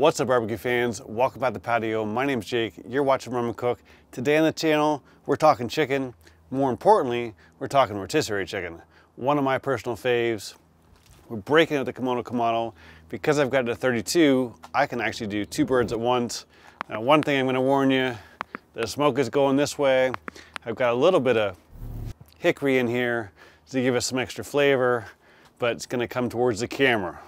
What's up, barbecue fans? Welcome back to the patio. My name's Jake. You're watching Mom and Cook. Today on the channel, we're talking chicken. More importantly, we're talking rotisserie chicken. One of my personal faves. We're breaking out the Komodo Kamado. Because I've got it at 32, I can actually do two birds at once. Now, one thing I'm going to warn you, the smoke is going this way. I've got a little bit of hickory in here to give us some extra flavor, but it's going to come towards the camera.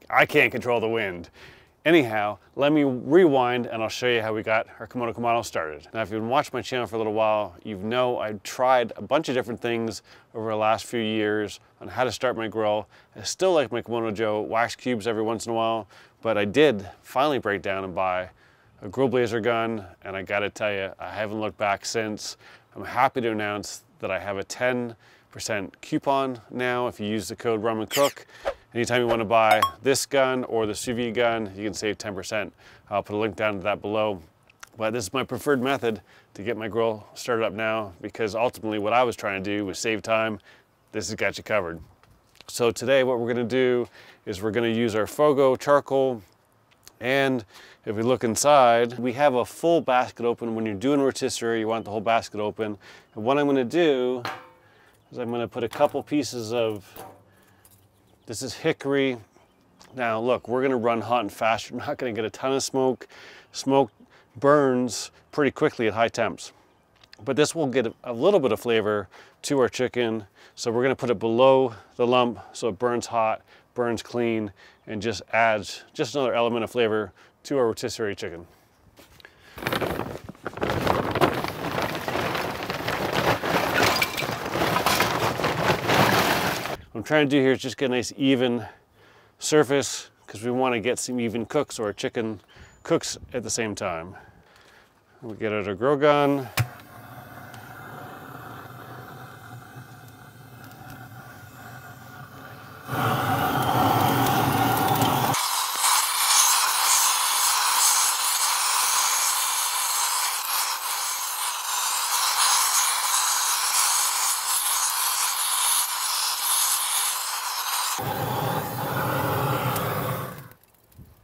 I can't control the wind. Anyhow, let me rewind and I'll show you how we got our Komodo Kamado started. Now, if you've been watching my channel for a little while, you know I've tried a bunch of different things over the last few years on how to start my grill. I still like my Komodo Joe wax cubes every once in a while, but I did finally break down and buy a grill blazer gun, and I gotta tell you, I haven't looked back since. I'm happy to announce that I have a 10% coupon now if you use the code RUMANDCOOK. Anytime you want to buy this gun or the sous vide gun, you can save 10%. I'll put a link down to that below. But this is my preferred method to get my grill started up now, because ultimately what I was trying to do was save time. This has got you covered. So today what we're going to do is we're going to use our Fogo charcoal, and if we look inside, we have a full basket open. When you're doing rotisserie, you want the whole basket open. And what I'm going to do is I'm going to put a couple pieces of, this is hickory. Now look, we're gonna run hot and fast. You're not gonna get a ton of smoke. Smoke burns pretty quickly at high temps. But this will get a little bit of flavor to our chicken. So we're gonna put it below the lump so it burns hot, burns clean, and just adds just another element of flavor to our rotisserie chicken. What I'm trying to do here is just get a nice even surface, because we want to get some even cooks so our chicken cooks at the same time. We get out our grill gun.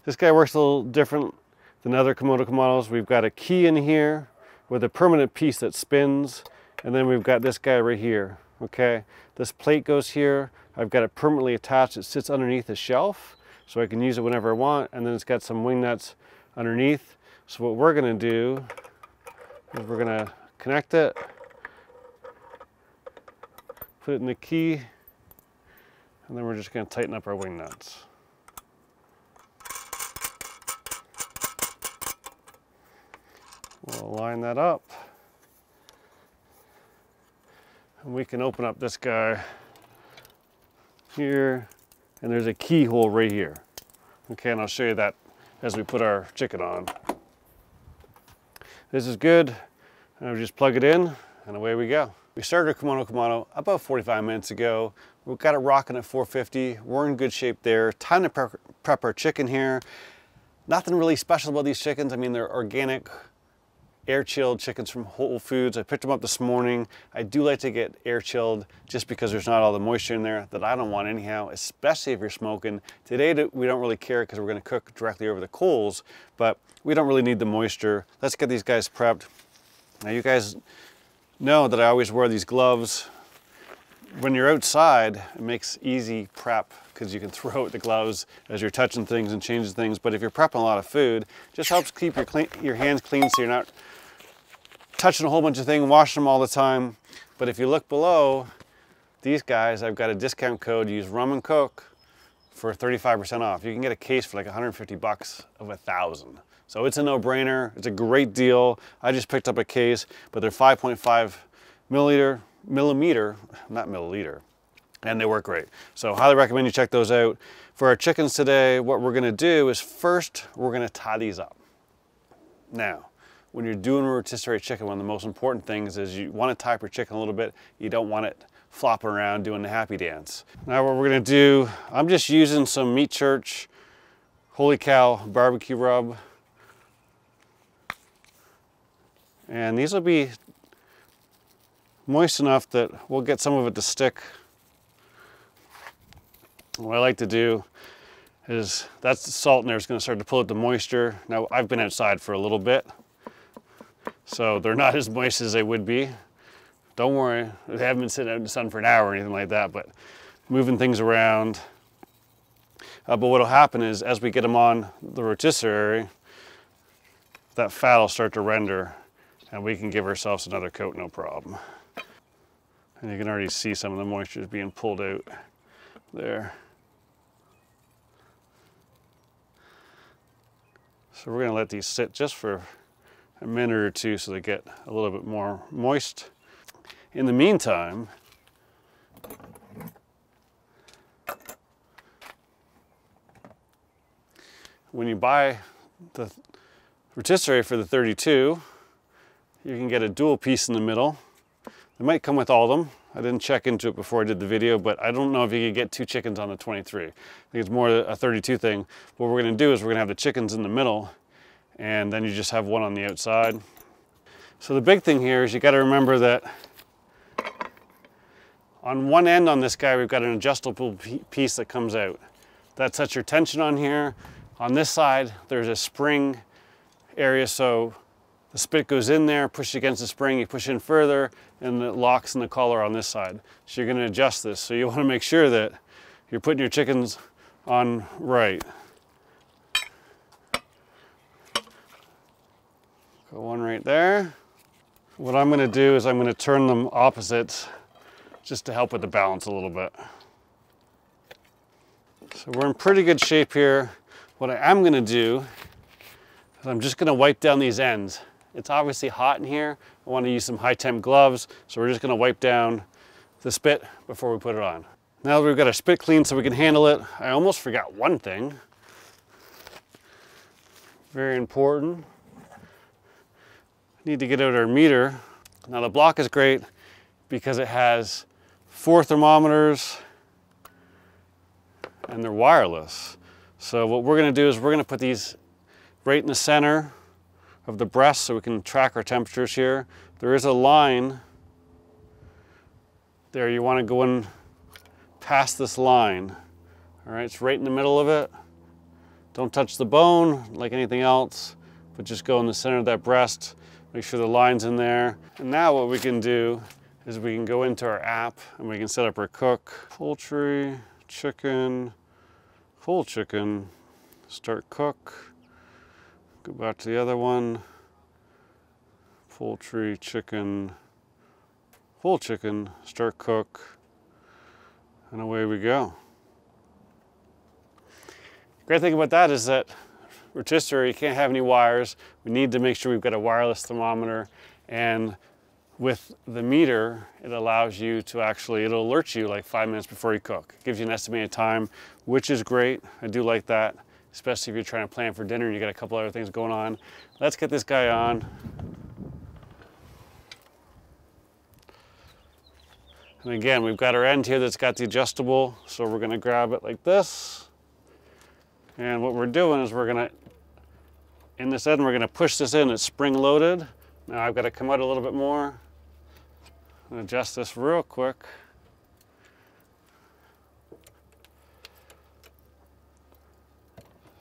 This guy works a little different than other Komodo Kamados. We've got a key in here with a permanent piece that spins, and then we've got this guy right here, okay? This plate goes here. I've got it permanently attached. It sits underneath the shelf, so I can use it whenever I want, and then it's got some wing nuts underneath. So what we're gonna do is we're gonna connect it, put it in the key, and then we're just gonna tighten up our wing nuts. We'll line that up, and we can open up this guy here, and there's a keyhole right here. Okay, and I'll show you that as we put our chicken on. This is good, and we just plug it in, and away we go. We started our Komodo Kamado about 45 minutes ago. We've got it rocking at 450. We're in good shape there. Time to prep our chicken here. Nothing really special about these chickens. I mean, they're organic, air-chilled chickens from Whole Foods. I picked them up this morning. I do like to get air-chilled just because there's not all the moisture in there that I don't want anyhow, especially if you're smoking. Today we don't really care because we're going to cook directly over the coals, but we don't really need the moisture. Let's get these guys prepped. Now, you guys know that I always wear these gloves. When you're outside, it makes easy prep because you can throw out the gloves as you're touching things and changing things. But if you're prepping a lot of food, it just helps keep your hands clean so you're not touching a whole bunch of things, washing them all the time. But if you look below, these guys, I've got a discount code. Use RUMANDCOOK for 35% off. You can get a case for like 150 bucks of 1,000. So it's a no-brainer. It's a great deal. I just picked up a case, but they're 5.5 millimeter, not milliliter, and they work great. So highly recommend you check those out. For our chickens today, what we're gonna do is first, we're gonna tie these up. Now, when you're doing a rotisserie chicken, one of the most important things is you wanna tie up your chicken a little bit. You don't want it flopping around doing the happy dance. Now what we're gonna do, I'm just using some Meat Church Holy Cow barbecue rub. And these will be moist enough that we'll get some of it to stick. What I like to do is that's the salt in there is going to start to pull out the moisture. Now I've been outside for a little bit, so they're not as moist as they would be. Don't worry, they haven't been sitting out in the sun for an hour or anything like that, but moving things around. But what will happen is as we get them on the rotisserie, that fat will start to render and we can give ourselves another coat, no problem. And you can already see some of the moisture is being pulled out there. So we're gonna let these sit just for a minute or two so they get a little bit more moist. In the meantime, when you buy the rotisserie for the 32, you can get a dual piece in the middle. They might come with all of them. I didn't check into it before I did the video, but I don't know if you could get 2 chickens on the 23. I think it's more a 32 thing. What we're gonna do is we're gonna have the chickens in the middle, and then you just have one on the outside. So the big thing here is you gotta remember that on one end on this guy, we've got an adjustable piece that comes out. That sets your tension on here. On this side, there's a spring area, so the spit goes in there, push against the spring, you push in further, and it locks in the collar on this side. So you're gonna adjust this. So you wanna make sure that you're putting your chickens on right. Got one right there. What I'm gonna do is I'm gonna turn them opposites just to help with the balance a little bit. So we're in pretty good shape here. What I am gonna do is I'm just gonna wipe down these ends. It's obviously hot in here. I wanna use some high temp gloves, so we're just gonna wipe down the spit before we put it on. Now that we've got our spit clean so we can handle it, I almost forgot one thing. Very important. Need to get out our meter. Now the block is great because it has 4 thermometers and they're wireless. So what we're gonna do is we're gonna put these right in the center of the breast so we can track our temperatures here. There is a line there. You wanna go in past this line. All right, it's right in the middle of it. Don't touch the bone like anything else, but just go in the center of that breast. Make sure the line's in there. And now what we can do is we can go into our app and we can set up our cook. Poultry, chicken, whole chicken, start cook. Go back to the other one. Poultry, chicken, whole chicken, start cook, and away we go. Great thing about that is that rotisserie, you can't have any wires. We need to make sure we've got a wireless thermometer, and with the meter, it allows you to actually, it'll alert you like 5 minutes before you cook. It gives you an estimated time, which is great. I do like that, especially if you're trying to plan for dinner and you got a couple other things going on. Let's get this guy on. And again, we've got our end here that's got the adjustable, so we're gonna grab it like this. And what we're doing is we're gonna, in this end, we're gonna push this in, it's spring loaded. Now I've got to come out a little bit more and adjust this real quick.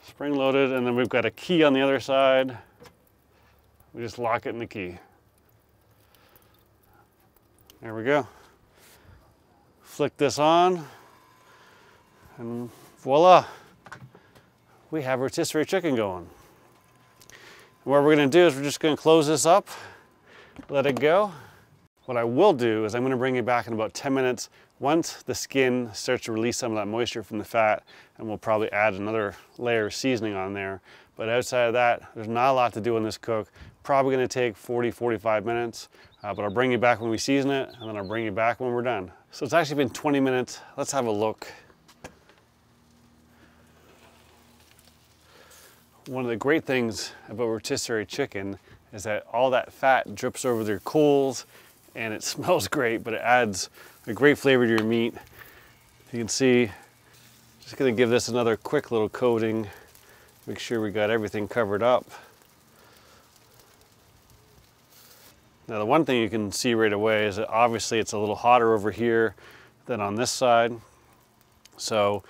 Spring loaded, and then we've got a key on the other side. We just lock it in the key. There we go. Flick this on, and voila, we have rotisserie chicken going. What we're gonna do is we're just gonna close this up, let it go. What I will do is I'm gonna bring it back in about 10 minutes once the skin starts to release some of that moisture from the fat, and we'll probably add another layer of seasoning on there. But outside of that, there's not a lot to do in this cook. Probably gonna take 40-45 minutes, but I'll bring you back when we season it, and then I'll bring you back when we're done. So it's actually been 20 minutes. Let's have a look. One of the great things about rotisserie chicken is that all that fat drips over their coals and it smells great, but it adds a great flavor to your meat. You can see, just gonna give this another quick little coating. Make sure we got everything covered up. Now the one thing you can see right away is that obviously it's a little hotter over here than on this side. So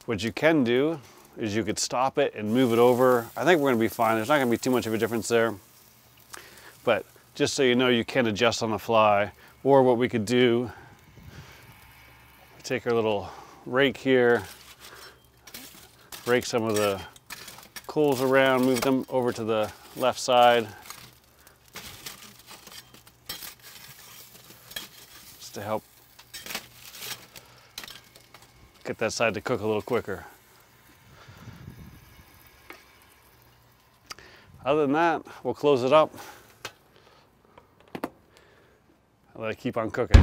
what you can do is you could stop it and move it over. I think we're gonna be fine. There's not gonna be too much of a difference there. But just so you know, you can adjust on the fly. Or what we could do, take our little rake here, rake some of the coals around, move them over to the left side. Just to help get that side to cook a little quicker. Other than that, we'll close it up. I'll let it keep on cooking.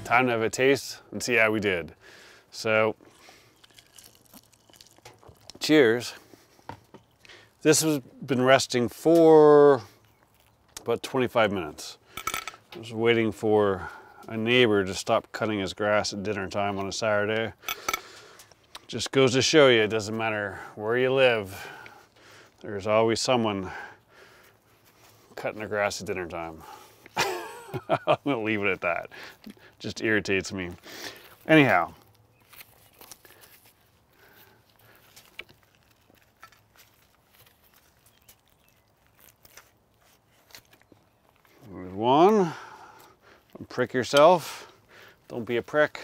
Time to have a taste and see how we did. So, cheers. This has been resting for about 25 minutes. I was waiting for a neighbor to stop cutting his grass at dinner time on a Saturday. Just goes to show you, it doesn't matter where you live, there's always someone cutting their grass at dinner time. I'm gonna leave it at that. Just irritates me. Anyhow. There's one. Don't prick yourself. Don't be a prick.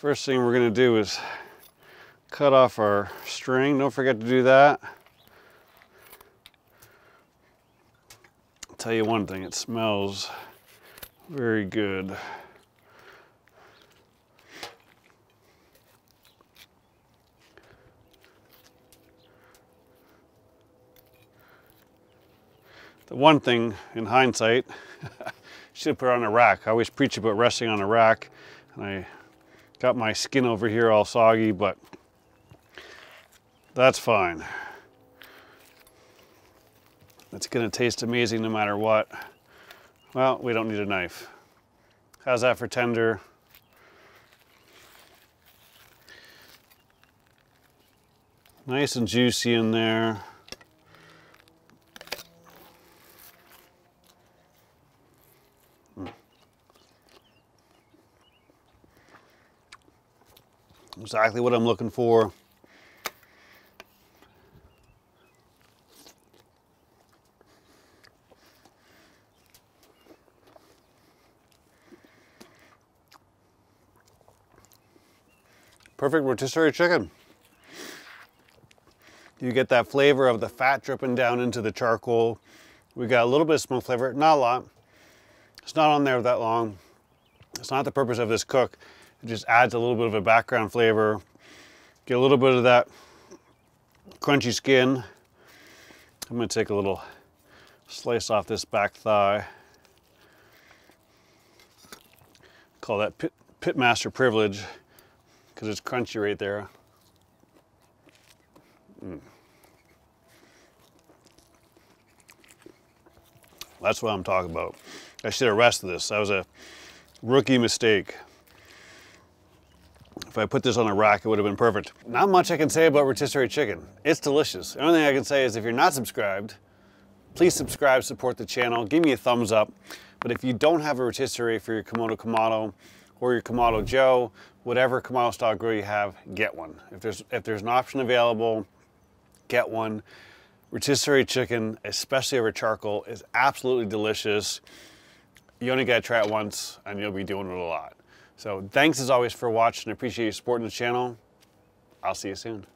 First thing we're going to do is cut off our string. Don't forget to do that. I'll tell you one thing, it smells very good. The one thing in hindsight, should have put it on a rack. I always preach about resting on a rack, and I got my skin over here all soggy, but that's fine. It's gonna taste amazing no matter what. Well, we don't need a knife. How's that for tender? Nice and juicy in there. Exactly what I'm looking for. Perfect rotisserie chicken. You get that flavor of the fat dripping down into the charcoal. We got a little bit of smoke flavor, not a lot. It's not on there that long. It's not the purpose of this cook. It just adds a little bit of a background flavor. Get a little bit of that crunchy skin. I'm gonna take a little slice off this back thigh. Call that pitmaster privilege, because it's crunchy right there. That's what I'm talking about. I should have rested this. That was a rookie mistake. If I put this on a rack, it would have been perfect. Not much I can say about rotisserie chicken. It's delicious. The only thing I can say is if you're not subscribed, please subscribe, support the channel, give me a thumbs up. But if you don't have a rotisserie for your Komodo Kamado, or your Kamado Joe, whatever Kamado style grill you have, get one. If there's an option available, get one. Rotisserie chicken, especially over charcoal, is absolutely delicious. You only gotta try it once and you'll be doing it a lot. So thanks as always for watching. I appreciate you supporting the channel. I'll see you soon.